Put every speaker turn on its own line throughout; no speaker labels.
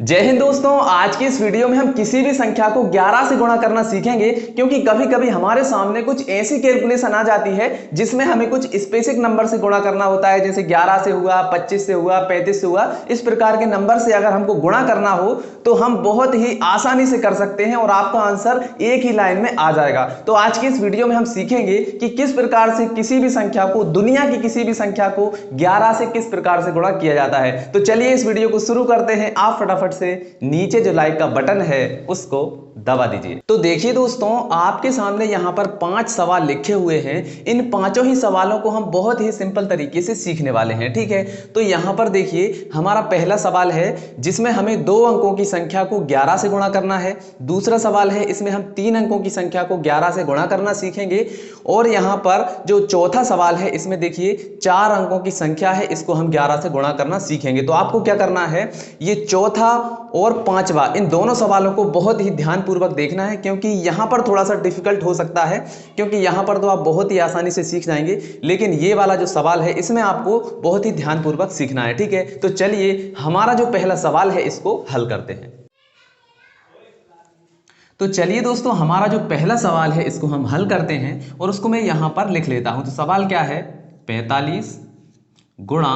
जय हिंद दोस्तों। आज की इस वीडियो में हम किसी भी संख्या को 11 से गुणा करना सीखेंगे, क्योंकि कभी कभी हमारे सामने कुछ ऐसी कैलकुलेशन आ जाती है जिसमें हमें कुछ स्पेसिफिक नंबर से गुणा करना होता है। जैसे 11 से हुआ, 25 से हुआ, 35 से हुआ। इस प्रकार के नंबर से अगर हमको गुणा करना हो तो हम बहुत ही आसानी से कर सकते हैं और आपका आंसर एक ही लाइन में आ जाएगा। तो आज की इस वीडियो में हम सीखेंगे कि किस प्रकार से किसी भी संख्या को, दुनिया की किसी भी संख्या को 11 से किस प्रकार से गुणा किया जाता है। तो चलिए इस वीडियो को शुरू करते हैं। आप फटाफट से नीचे जो लाइक का बटन है उसको दबा दीजिए। तो देखिए दोस्तों, आपके सामने यहां पर 5 सवाल लिखे हुए हैं। इन पांचों ही सवालों को हम बहुत ही सिंपल तरीके से सीखने वाले हैं, ठीक है। तो यहां पर देखिए, हमारा पहला सवाल है जिसमें हमें 2 अंकों की संख्या को 11 से गुणा करना है। दूसरा सवाल है, इसमें हम 3 अंकों की संख्या को 11 से गुणा करना सीखेंगे। और यहां पर जो चौथा सवाल है, इसमें देखिए 4 अंकों की संख्या है, इसको हम 11 से गुणा करना सीखेंगे। तो आपको क्या करना है, ये चौथा और पांचवा, इन दोनों सवालों को बहुत ही ध्यानपूर्वक देखना है, क्योंकि यहां पर थोड़ा सा डिफिकल्ट हो सकता है, क्योंकि यहां पर तो आप बहुत ही आसानी से सीख जाएंगे, लेकिन ये वाला जो सवाल है इसमें आपको बहुत ही ध्यानपूर्वक सीखना है, ठीक है। तो चलिए हमारा जो पहला सवाल है इसको हल करते हैं। तो चलिए दोस्तों, हमारा जो पहला सवाल है इसको हम हल करते हैं और उसको मैं यहां पर लिख लेता हूं। तो सवाल क्या है, 45 गुणा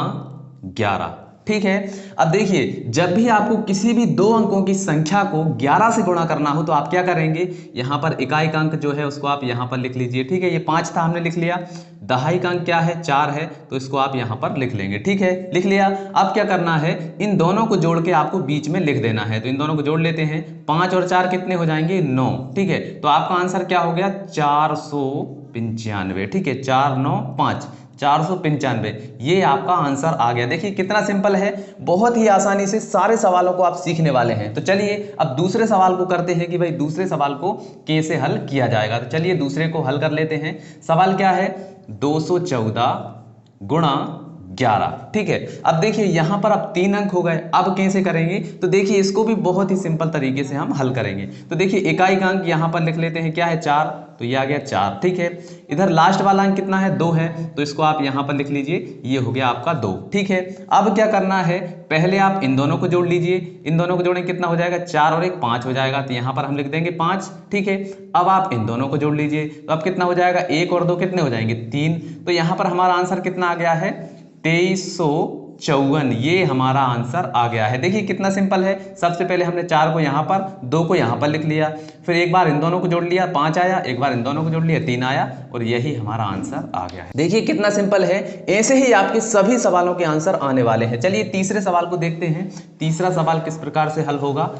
11, ठीक है। अब देखिए, जब भी आपको किसी भी 2 अंकों की संख्या को 11 से गुणा करना हो तो आप क्या करेंगे, यहां पर इकाई अंक जो है उसको आप यहां पर लिख लीजिए, ठीक है। ये 5 था, हमने लिख लिया। दहाई का अंक क्या है, 4 है, तो इसको आप यहां पर लिख लेंगे, ठीक है। लिख लिया। अब क्या करना है, इन दोनों को जोड़ के आपको बीच में लिख देना है। तो इन दोनों को जोड़ लेते हैं। 5 और 4 कितने हो जाएंगे, 9, ठीक है। तो आपका आंसर क्या हो गया, 495, ठीक है। 4 9 5, 495, ये आपका आंसर आ गया। देखिए कितना सिंपल है, बहुत ही आसानी से सारे सवालों को आप सीखने वाले हैं। तो चलिए अब दूसरे सवाल को करते हैं कि भाई दूसरे सवाल को कैसे हल किया जाएगा। तो चलिए दूसरे को हल कर लेते हैं। सवाल क्या है, 214 गुणा 11, ठीक है। अब देखिए यहां पर अब 3 अंक हो गए, अब कैसे करेंगे, तो देखिए इसको भी बहुत ही सिंपल तरीके से हम हल करेंगे। तो देखिए इकाई का अंक यहां पर लिख लेते हैं, क्या है, 4, तो ये आ गया 4, ठीक है। इधर लास्ट वाला अंक कितना है, 2 है, तो इसको आप यहां पर लिख लीजिए, ये हो गया आपका 2, ठीक है। अब क्या करना है, पहले आप इन दोनों को जोड़ लीजिए। इन दोनों को जोड़ेंगे कितना हो जाएगा, 4 और 1 5 हो जाएगा, तो यहां पर हम लिख देंगे 5, ठीक है। अब आप इन दोनों को जोड़ लीजिए, तो अब कितना हो जाएगा, 1 और 2 कितने हो जाएंगे, 3। तो यहां पर हमारा आंसर कितना आ गया है, 2354, ये हमारा आंसर आ गया है। देखिए कितना सिंपल है। सबसे पहले हमने 4 को यहां पर, 2 को यहां पर लिख लिया, फिर एक बार इन दोनों को जोड़ लिया, 5 आया, एक बार इन दोनों को जोड़ लिया, 3 आया, और यही हमारा आंसर आ गया है। देखिए कितना सिंपल है। ऐसे ही आपके सभी सवालों के आंसर आने वाले हैं। चलिए तीसरे सवाल को देखते हैं, तीसरा सवाल किस प्रकार से हल होगा।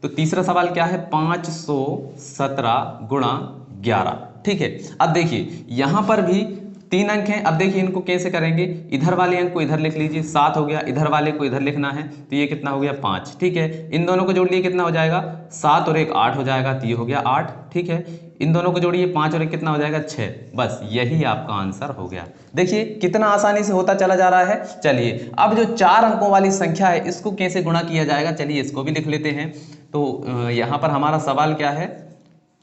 तो तीसरा सवाल क्या है, 517 गुणा 11, ठीक है। अब देखिए यहां पर भी 3 अंक हैं। अब देखिए इनको कैसे करेंगे, इधर वाले अंक को इधर लिख लीजिए, 7 हो गया, इधर वाले को इधर लिखना है, तो ये कितना हो गया, 5, ठीक है। इन दोनों को जोड़ लिए कितना हो जाएगा, 7 और 1 8 हो जाएगा, तो ये हो गया 8, ठीक है। इन दोनों को जोड़िए, 5 और 1 कितना हो जाएगा, 6, बस यही आपका आंसर हो गया। देखिए कितना आसानी से होता चला जा रहा है। चलिए अब जो 4 अंकों वाली संख्या है इसको कैसे गुणा किया जाएगा, चलिए इसको भी लिख लेते हैं। तो यहाँ पर हमारा सवाल क्या है,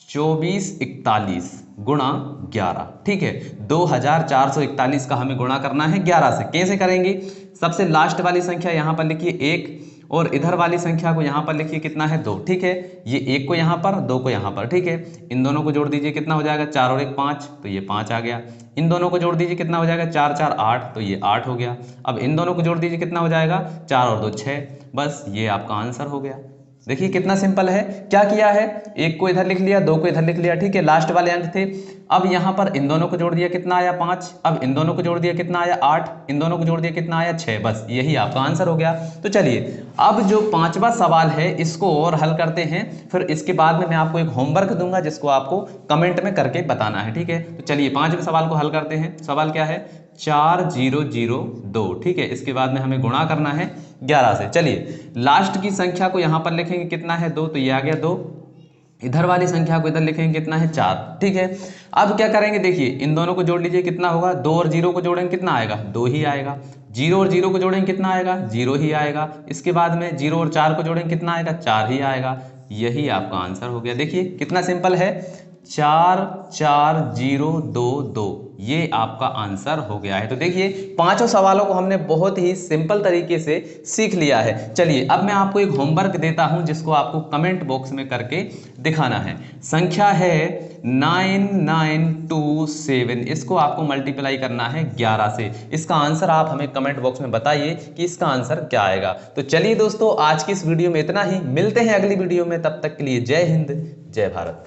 2441 गुणा 11, ठीक है। 2441 का हमें गुणा करना है 11 से। कैसे करेंगे, सबसे लास्ट वाली संख्या यहां पर लिखिए 1, और इधर वाली संख्या को यहां पर लिखिए, कितना है, 2, ठीक है। ये 1 को यहां पर, 2 को यहां पर, ठीक है। इन दोनों को जोड़ दीजिए, कितना हो जाएगा, 4 और 1 5, तो ये 5 आ गया। इन दोनों को जोड़ दीजिए, कितना हो जाएगा, 4 4 8, तो ये 8 हो गया। अब इन दोनों को जोड़ दीजिए, कितना हो जाएगा, 4 और 2 6, बस ये आपका आंसर हो गया। देखिए कितना सिंपल है। क्या किया है, 1 को इधर लिख लिया, 2 को इधर लिख लिया, ठीक है, लास्ट वाले अंक थे। अब यहां पर इन दोनों को जोड़ दिया, कितना आया, 5। अब इन दोनों को जोड़ दिया, कितना आया, 8। इन दोनों को जोड़ दिया, कितना आया, 6, बस यही आपका आंसर हो गया। तो चलिए अब जो 5वां सवाल है इसको और हल करते हैं, फिर इसके बाद में मैं आपको एक होमवर्क दूंगा जिसको आपको कमेंट में करके बताना है, ठीक है। तो चलिए 5वें सवाल को हल करते हैं। सवाल क्या है, 4002, ठीक है। इसके बाद में हमें गुणा करना है 11 से। चलिए लास्ट की संख्या को यहां पर लिखेंगे, कितना है, 2, तो ये आ गया 2। इधर वाली संख्या को इधर लिखेंगे, कितना है, 4, ठीक है। अब क्या करेंगे, देखिए इन दोनों को जोड़ लीजिए, कितना होगा, 2 और 0 को जोड़ेंगे, कितना आएगा, 2 ही आएगा। 0 और 0 को जोड़ेंगे, कितना आएगा, 0 ही आएगा। इसके बाद में 0 और 4 को जोड़ेंगे, कितना आएगा, 4 ही आएगा। यही आपका आंसर हो गया। देखिए कितना सिंपल है, 44022, ये आपका आंसर हो गया है। तो देखिए पांचों सवालों को हमने बहुत ही सिंपल तरीके से सीख लिया है। चलिए अब मैं आपको एक होमवर्क देता हूं जिसको आपको कमेंट बॉक्स में करके दिखाना है। संख्या है 9927, इसको आपको मल्टीप्लाई करना है 11 से। इसका आंसर आप हमें कमेंट बॉक्स में बताइए कि इसका आंसर क्या आएगा। तो चलिए दोस्तों आज की इस वीडियो में इतना ही, मिलते हैं अगली वीडियो में, तब तक के लिए जय हिंद जय भारत।